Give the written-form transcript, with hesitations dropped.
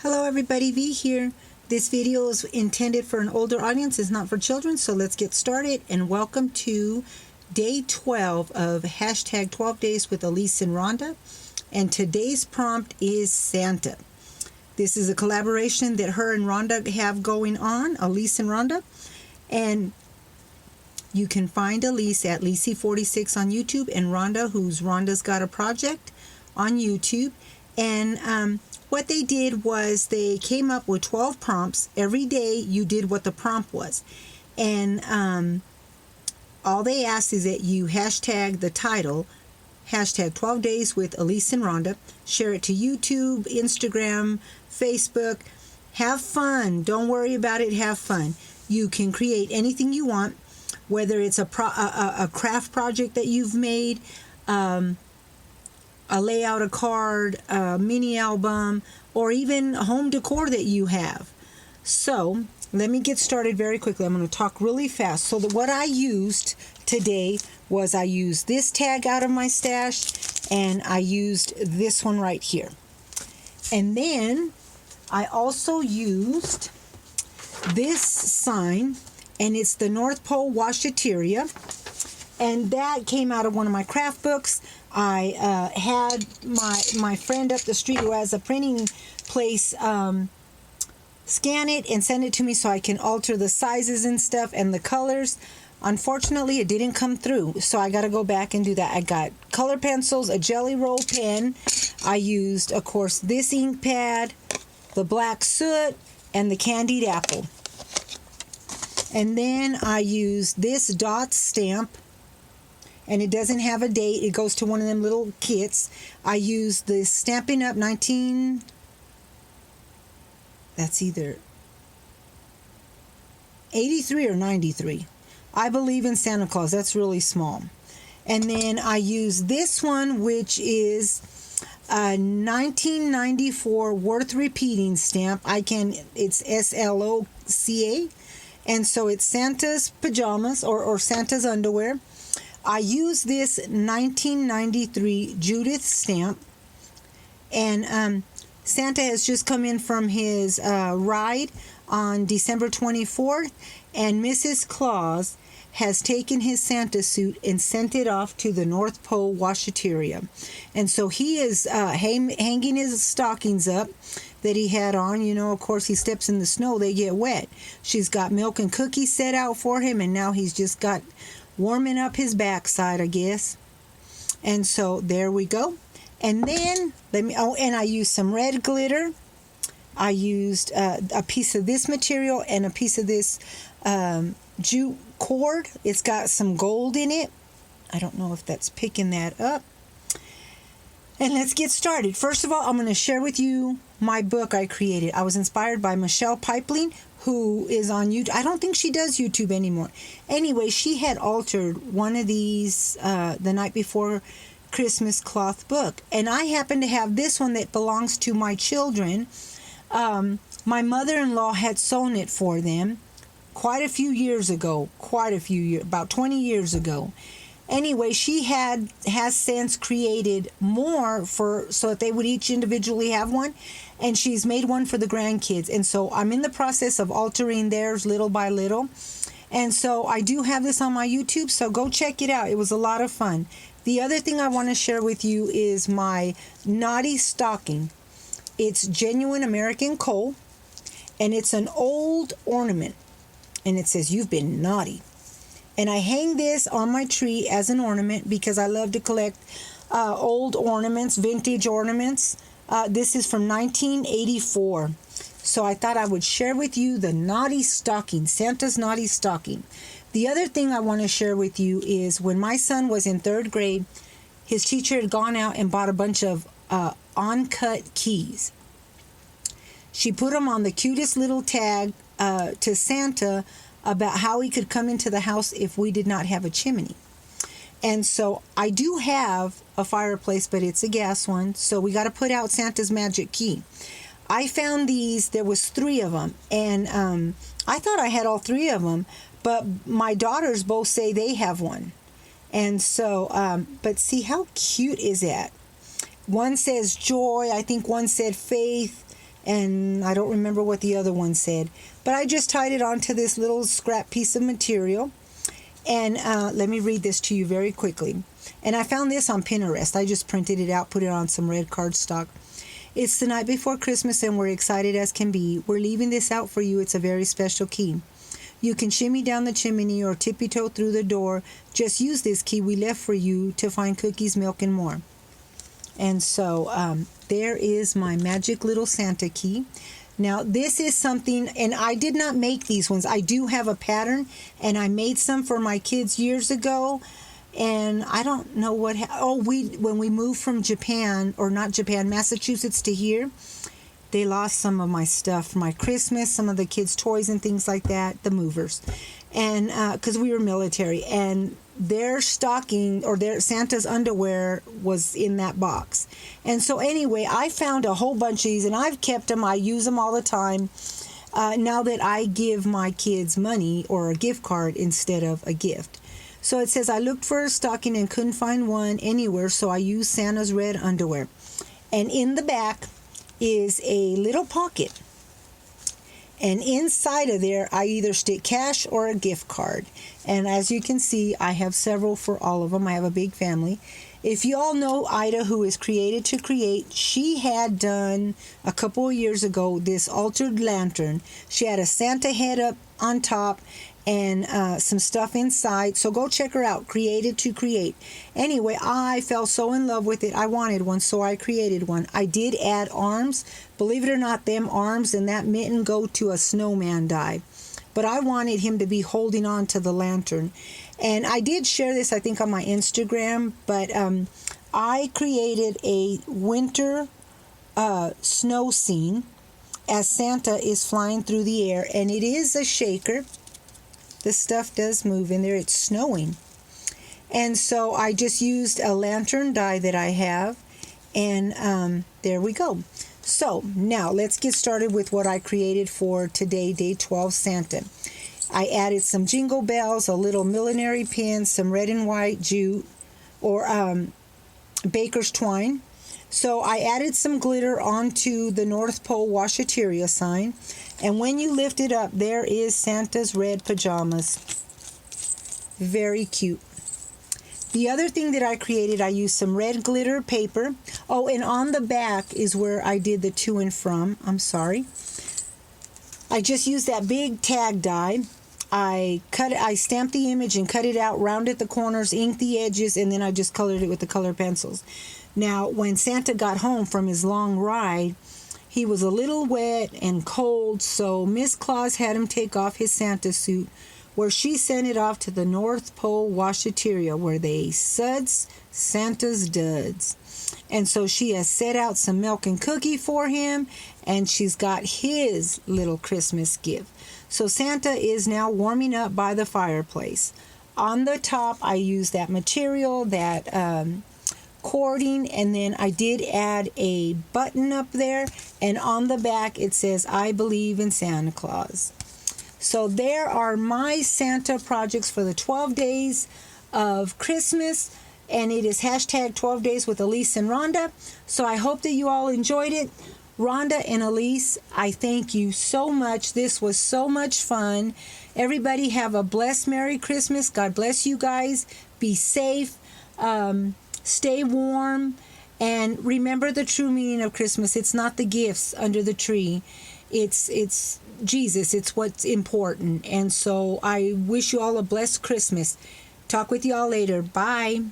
Hello everybody, V here. This video is intended for an older audience, it's not for children, so let's get started and welcome to day 12 of hashtag 12 days with Elise and Rhonda. And today's prompt is Santa. This is a collaboration that her and Rhonda have going on, Elise and Rhonda. And you can find Elise at Lisi46 on YouTube and Rhonda, who's Rhonda's Got a Project, on YouTube. And what they did was they came up with 12 prompts. Every day you did what the prompt was. And all they asked is that you hashtag the title, hashtag 12 days with Elise and Rhonda. Share it to YouTube, Instagram, Facebook. Have fun. Don't worry about it. Have fun. You can create anything you want, whether it's a craft project that you've made, a layout, a card, a mini album, or even home decor that you have. So let me get started very quickly. I'm going to talk really fast. So what I used today was I used this tag out of my stash, and I used this one right here. And then I also used this sign, and it's the North Pole Washateria. And that came out of one of my craft books. I had my friend up the street who has a printing place scan it and send it to me so I can alter the sizes and stuff and the colors. Unfortunately, it didn't come through, so I got to go back and do that. I got color pencils, a Jelly Roll pen. I used, of course, this ink pad, the black soot, and the candied apple. And then I used this dot stamp. And it doesn't have a date. It goes to one of them little kits. I used this Stampin' Up! That's either 83 or 93. I believe in Santa Claus. That's really small. And then I used this one, which is a 1994 worth repeating stamp. It's SLOCA. And so it's Santa's pajamas or Santa's underwear. I use this 1993 Judith stamp, and Santa has just come in from his ride on December 24th, and Mrs. Claus has taken his Santa suit and sent it off to the North Pole Washateria. And so he is hanging his stockings up that he had on. You know, of course, he steps in the snow, they get wet. She's got milk and cookies set out for him, and now he's just got warming up his backside, I guess. And so there we go. And then and I used some red glitter. I used a piece of this material and a piece of this jute cord. It's got some gold in it. I don't know if that's picking that up. And let's get started. First of all, I'm going to share with you my book I created. I was inspired by Michelle Pipeline, who is on YouTube. I don't think she does YouTube anymore. Anyway, she had altered one of these the night before Christmas cloth book. And I happen to have this one that belongs to my children. My mother-in-law had sewn it for them quite a few years ago. About 20 years ago. Anyway, she has since created more so that they would each individually have one, and she's made one for the grandkids. And so I'm in the process of altering theirs little by little. And so I do have this on my YouTube, so go check it out. It was a lot of fun. The other thing I want to share with you is my naughty stocking. It's genuine American coal, and it's an old ornament, and it says, "You've been naughty." And I hang this on my tree as an ornament because I love to collect old ornaments, vintage ornaments. This is from 1984. So I thought I would share with you the naughty stocking, Santa's naughty stocking. The other thing I want to share with you is when my son was in 3rd grade, his teacher had gone out and bought a bunch of on-cut keys. She put them on the cutest little tag to Santa about how he could come into the house if we did not have a chimney. And so I do have a fireplace, but it's a gas one, so we got to put out Santa's magic key. I found these, there was 3 of them, and I thought I had all 3 of them, but my daughters both say they have one. And so, but see, how cute is that? One says joy, I think one said faith, and I don't remember what the other one said, but I just tied it onto this little scrap piece of material. And let me read this to you very quickly. And I found this on Pinterest. I just printed it out, put it on some red cardstock. It's the night before Christmas and we're excited as can be. We're leaving this out for you. It's a very special key. You can shimmy down the chimney or tippy-toe through the door. Just use this key we left for you to find cookies, milk, and more. And so there is my magic little Santa key. Now this is something, and I did not make these ones. I do have a pattern, and I made some for my kids years ago. And I don't know what. When we moved from Japan, or not Japan, Massachusetts to here, they lost some of my stuff for my Christmas, some of the kids' toys and things like that, the movers. And because we were military, and their stocking or their Santa's underwear was in that box. And so anyway, I found a whole bunch of these, and I've kept them. I use them all the time. Now that I give my kids money or a gift card instead of a gift. So it says, I looked for a stocking and couldn't find one anywhere, so I used Santa's red underwear. And in the back is a little pocket. And inside of there, I either stick cash or a gift card. And as you can see, I have several for all of them. I have a big family. If you all know Ida, who is Created to Create, she had done a couple of years ago this altered lantern. She had a Santa head up on top and some stuff inside. So go check her out, Created to Create. Anyway, I fell so in love with it. I wanted one, so I created one. I did add arms. Believe it or not, them arms and that mitten go to a snowman die. But I wanted him to be holding on to the lantern. And I did share this, I think, on my Instagram. But I created a winter snow scene as Santa is flying through the air. And it is a shaker. The stuff does move in there. It's snowing. And so I just used a lantern die that I have. And there we go. So now let's get started with what I created for today, Day 12 Santa. I added some jingle bells, a little millinery pin, some red and white jute or baker's twine. So I added some glitter onto the North Pole Washateria sign. And when you lift it up, there is Santa's red pajamas. Very cute. The other thing that I created, I used some red glitter paper. Oh, and on the back is where I did the to and from. I'm sorry. I just used that big tag die. I stamped the image and cut it out, rounded the corners, inked the edges, and then I just colored it with the color pencils. Now, when Santa got home from his long ride, he was a little wet and cold, so Miss Claus had him take off his Santa suit, where she sent it off to the North Pole Washateria, where they suds Santa's duds. And so she has set out some milk and cookie for him, and she's got his little Christmas gift. So Santa is now warming up by the fireplace. On the top, I used that material, that cording, and then I did add a button up there, and on the back it says, I believe in Santa Claus. So there are my Santa projects for the 12 days of Christmas, and it is hashtag 12 days with Elise and Rhonda. So I hope that you all enjoyed it. Rhonda and Elise, I thank you so much. This was so much fun. Everybody have a blessed Merry Christmas. God bless you guys. Be safe. Stay warm. And remember the true meaning of Christmas. It's not the gifts under the tree. It's Jesus. It's what's important. And so I wish you all a blessed Christmas. Talk with you all later. Bye.